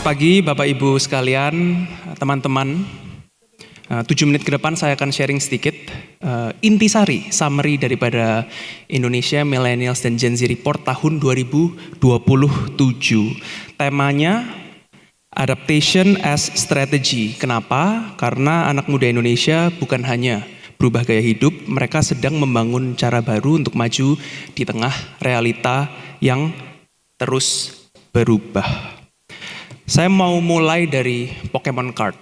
Selamat pagi Bapak Ibu sekalian, teman-teman. 7 menit ke depan saya akan sharing sedikit intisari, summary daripada Indonesia Millennials dan Gen Z Report tahun 2027. Temanya Adaptation as Strategy. Kenapa? Karena anak muda Indonesia bukan hanya berubah gaya hidup, mereka sedang membangun cara baru untuk maju di tengah realita yang terus berubah. Saya mau mulai dari Pokemon Card.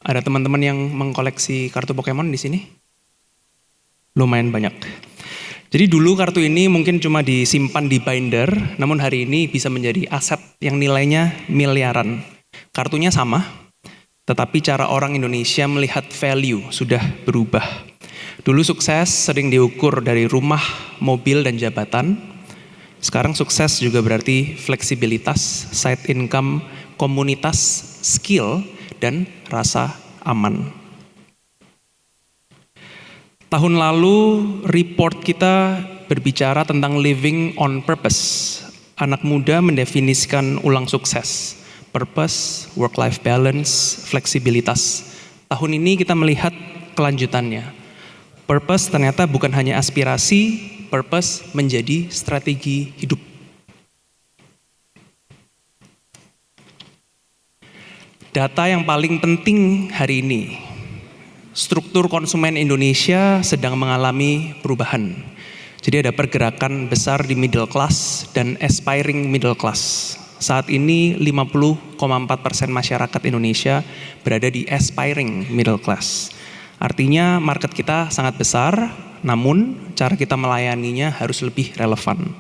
Ada teman-teman yang mengkoleksi kartu Pokemon di sini? Lumayan banyak. Jadi dulu kartu ini mungkin cuma disimpan di binder, namun hari ini bisa menjadi aset yang nilainya miliaran. Kartunya sama, tetapi cara orang Indonesia melihat value sudah berubah. Dulu sukses sering diukur dari rumah, mobil, dan jabatan. Sekarang sukses juga berarti fleksibilitas, side income, komunitas, skill, dan rasa aman. Tahun lalu report kita berbicara tentang living on purpose. Anak muda mendefinisikan ulang sukses, purpose, work-life balance, fleksibilitas. Tahun ini kita melihat kelanjutannya. Purpose ternyata bukan hanya aspirasi, purpose menjadi strategi hidup. Data yang paling penting hari ini, struktur konsumen Indonesia sedang mengalami perubahan. Jadi ada pergerakan besar di middle class dan aspiring middle class. Saat ini 50,4% masyarakat Indonesia berada di aspiring middle class. Artinya market kita sangat besar, namun cara kita melayaninya harus lebih relevan.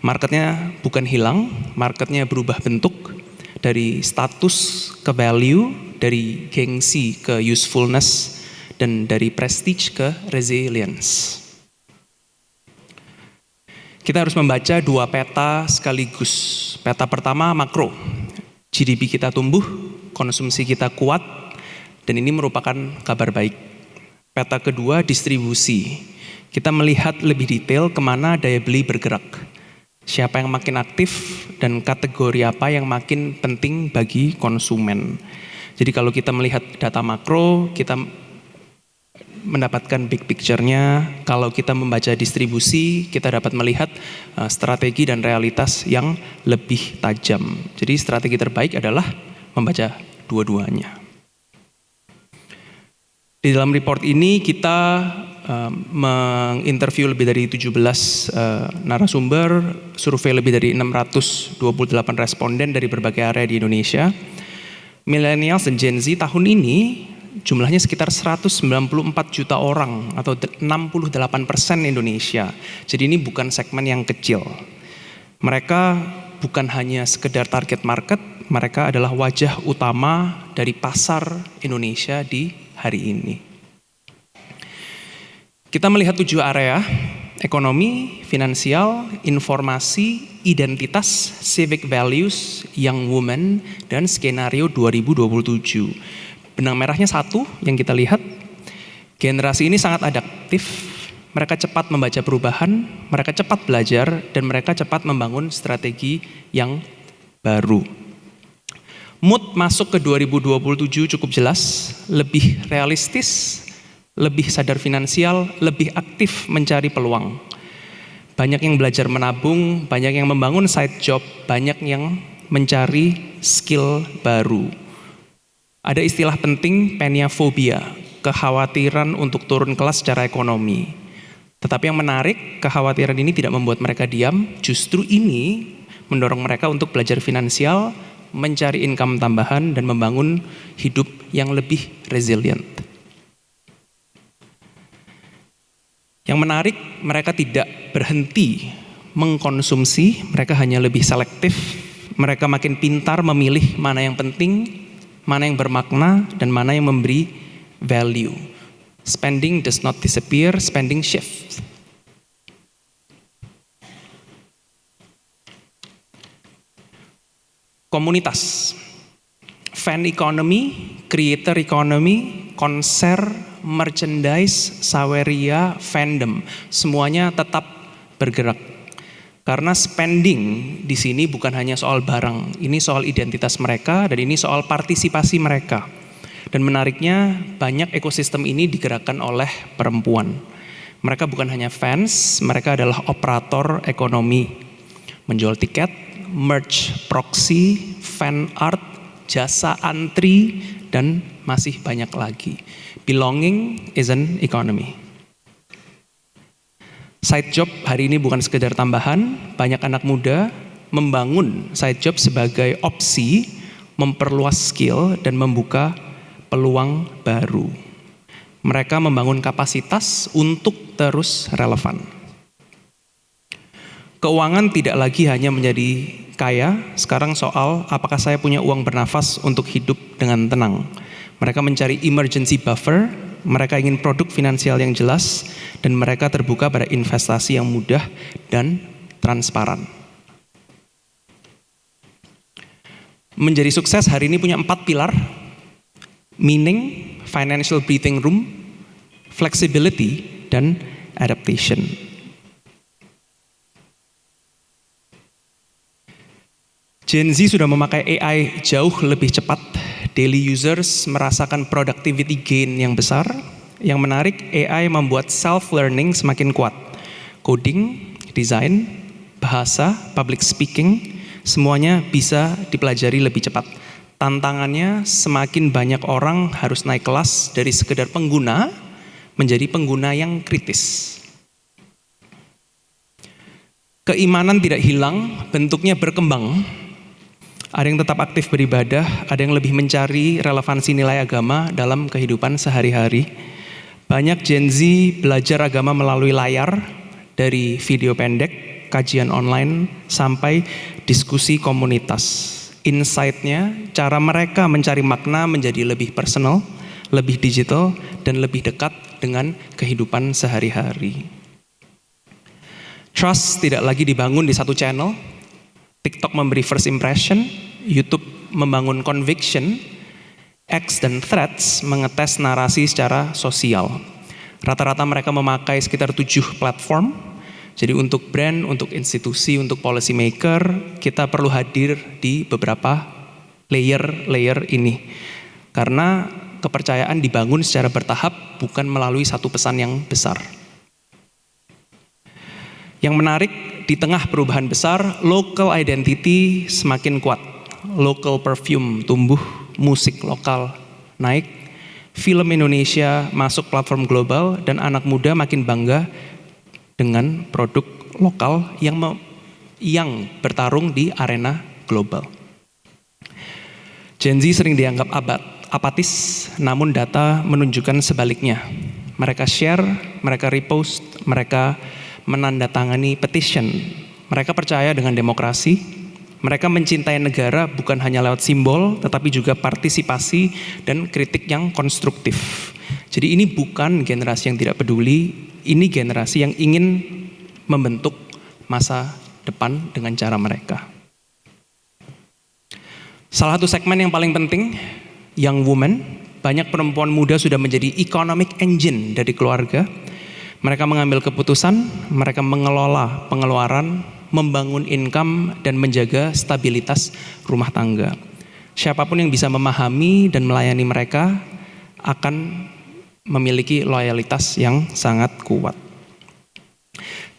Marketnya bukan hilang, marketnya berubah bentuk. Dari status ke value, dari gengsi ke usefulness, dan dari prestige ke resilience. Kita harus membaca dua peta sekaligus. Peta pertama makro, GDP kita tumbuh, konsumsi kita kuat, dan ini merupakan kabar baik. Peta kedua distribusi, kita melihat lebih detail kemana daya beli bergerak. Siapa yang makin aktif dan kategori apa yang makin penting bagi konsumen. Jadi kalau kita melihat data makro, kita mendapatkan big picture-nya. Kalau kita membaca distribusi, kita dapat melihat strategi dan realitas yang lebih tajam. Jadi strategi terbaik adalah membaca dua-duanya. Di dalam report ini kita menginterview lebih dari 17 narasumber, survei lebih dari 628 responden dari berbagai area di Indonesia. Millennials dan Gen Z tahun ini jumlahnya sekitar 194 juta orang atau 68% Indonesia. Jadi ini bukan segmen yang kecil. Mereka bukan hanya sekedar target market, mereka adalah wajah utama dari pasar Indonesia di hari ini. Kita melihat 7 area, ekonomi, finansial, informasi, identitas, civic values, young woman, dan skenario 2027. Benang merahnya satu yang kita lihat, generasi ini sangat adaptif, mereka cepat membaca perubahan, mereka cepat belajar, dan mereka cepat membangun strategi yang baru. Mood masuk ke 2027 cukup jelas, lebih realistis, lebih sadar finansial, lebih aktif mencari peluang. Banyak yang belajar menabung, banyak yang membangun side job, banyak yang mencari skill baru. Ada istilah penting, peniaphobia, kekhawatiran untuk turun kelas secara ekonomi. Tetapi yang menarik, kekhawatiran ini tidak membuat mereka diam, justru ini mendorong mereka untuk belajar finansial, mencari income tambahan, dan membangun hidup yang lebih resilient. Yang menarik, mereka tidak berhenti mengkonsumsi, mereka hanya lebih selektif, mereka makin pintar memilih mana yang penting, mana yang bermakna, dan mana yang memberi value. Spending does not disappear, spending shifts. Komunitas, fan economy, creator economy, konser, merchandise, saweria, fandom, semuanya tetap bergerak. Karena spending di sini bukan hanya soal barang, ini soal identitas mereka dan ini soal partisipasi mereka. Dan menariknya banyak ekosistem ini digerakkan oleh perempuan. Mereka bukan hanya fans, mereka adalah operator ekonomi. Menjual tiket, merch proxy, fan art, jasa antri, dan masih banyak lagi. Belonging is an economy. Side job hari ini bukan sekedar tambahan, banyak anak muda membangun side job sebagai opsi, memperluas skill dan membuka peluang baru. Mereka membangun kapasitas untuk terus relevan. Keuangan tidak lagi hanya menjadi kaya, sekarang soal apakah saya punya uang bernafas untuk hidup dengan tenang. Mereka mencari emergency buffer, mereka ingin produk finansial yang jelas, dan mereka terbuka pada investasi yang mudah dan transparan. Menjadi sukses hari ini punya 4 pilar: meaning, financial breathing room, flexibility, dan adaptation. Gen Z sudah memakai AI jauh lebih cepat. Daily users merasakan productivity gain yang besar. Yang menarik, AI membuat self-learning semakin kuat. Coding, desain, bahasa, public speaking, semuanya bisa dipelajari lebih cepat. Tantangannya, semakin banyak orang harus naik kelas dari sekedar pengguna menjadi pengguna yang kritis. Keimanan tidak hilang, bentuknya berkembang. Ada yang tetap aktif beribadah, ada yang lebih mencari relevansi nilai agama dalam kehidupan sehari-hari. Banyak Gen Z belajar agama melalui layar, dari video pendek, kajian online, sampai diskusi komunitas. Insight-nya, cara mereka mencari makna menjadi lebih personal, lebih digital, dan lebih dekat dengan kehidupan sehari-hari. Trust tidak lagi dibangun di satu channel. TikTok memberi first impression, YouTube membangun conviction, X dan Threads mengetes narasi secara sosial. Rata-rata mereka memakai sekitar 7 platform. Jadi untuk brand, untuk institusi, untuk policy maker, kita perlu hadir di beberapa layer ini. Karena kepercayaan dibangun secara bertahap, bukan melalui satu pesan yang besar. Yang menarik, di tengah perubahan besar, local identity semakin kuat. Local perfume tumbuh, musik lokal naik, film Indonesia masuk platform global, dan anak muda makin bangga dengan produk lokal yang bertarung di arena global. Gen Z sering dianggap apatis, namun data menunjukkan sebaliknya. Mereka share, mereka repost, mereka menandatangani petition. Mereka percaya dengan demokrasi. Mereka mencintai negara bukan hanya lewat simbol, tetapi juga partisipasi dan kritik yang konstruktif. Jadi ini bukan generasi yang tidak peduli, ini generasi yang ingin membentuk masa depan dengan cara mereka. Salah satu segmen yang paling penting, young women. Banyak perempuan muda sudah menjadi economic engine dari keluarga. Mereka mengambil keputusan, mereka mengelola pengeluaran, membangun income, dan menjaga stabilitas rumah tangga. Siapapun yang bisa memahami dan melayani mereka akan memiliki loyalitas yang sangat kuat.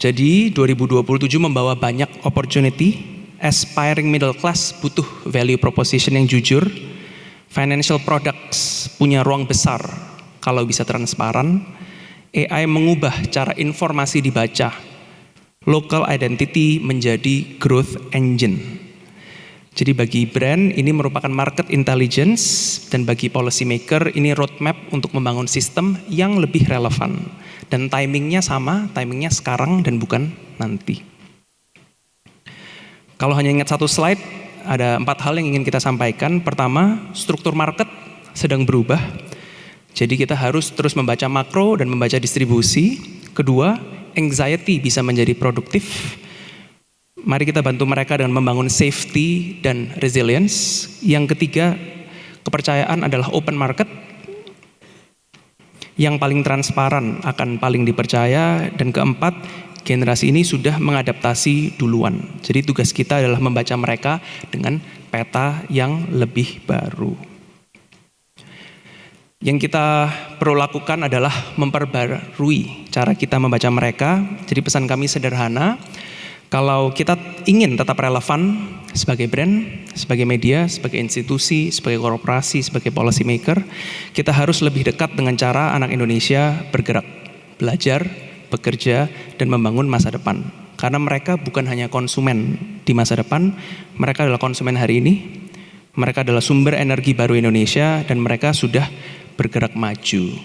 Jadi 2027 membawa banyak opportunity. Aspiring middle class butuh value proposition yang jujur. Financial products punya ruang besar kalau bisa transparan. AI mengubah cara informasi dibaca. Local identity menjadi growth engine. Jadi bagi brand ini merupakan market intelligence, dan bagi policy maker ini roadmap untuk membangun sistem yang lebih relevan. Dan timingnya sama, timingnya sekarang dan bukan nanti. Kalau hanya ingat satu slide, ada 4 hal yang ingin kita sampaikan. Pertama, struktur market sedang berubah. Jadi kita harus terus membaca makro dan membaca distribusi. Kedua, anxiety bisa menjadi produktif. Mari kita bantu mereka dengan membangun safety dan resilience. Yang ketiga, kepercayaan adalah open market. Yang paling transparan akan paling dipercaya. Dan keempat, generasi ini sudah mengadaptasi duluan. Jadi tugas kita adalah membaca mereka dengan peta yang lebih baru. Yang kita perlu lakukan adalah memperbarui cara kita membaca mereka. Jadi pesan kami sederhana, kalau kita ingin tetap relevan sebagai brand, sebagai media, sebagai institusi, sebagai korporasi, sebagai policy maker, kita harus lebih dekat dengan cara anak Indonesia bergerak, belajar, bekerja, dan membangun masa depan. Karena mereka bukan hanya konsumen di masa depan, mereka adalah konsumen hari ini, mereka adalah sumber energi baru Indonesia, dan mereka sudah bergerak maju.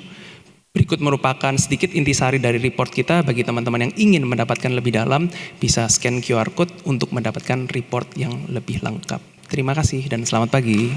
Berikut merupakan sedikit intisari dari report kita. Bagi teman-teman yang ingin mendapatkan lebih dalam, bisa scan QR Code untuk mendapatkan report yang lebih lengkap. Terima kasih dan selamat pagi.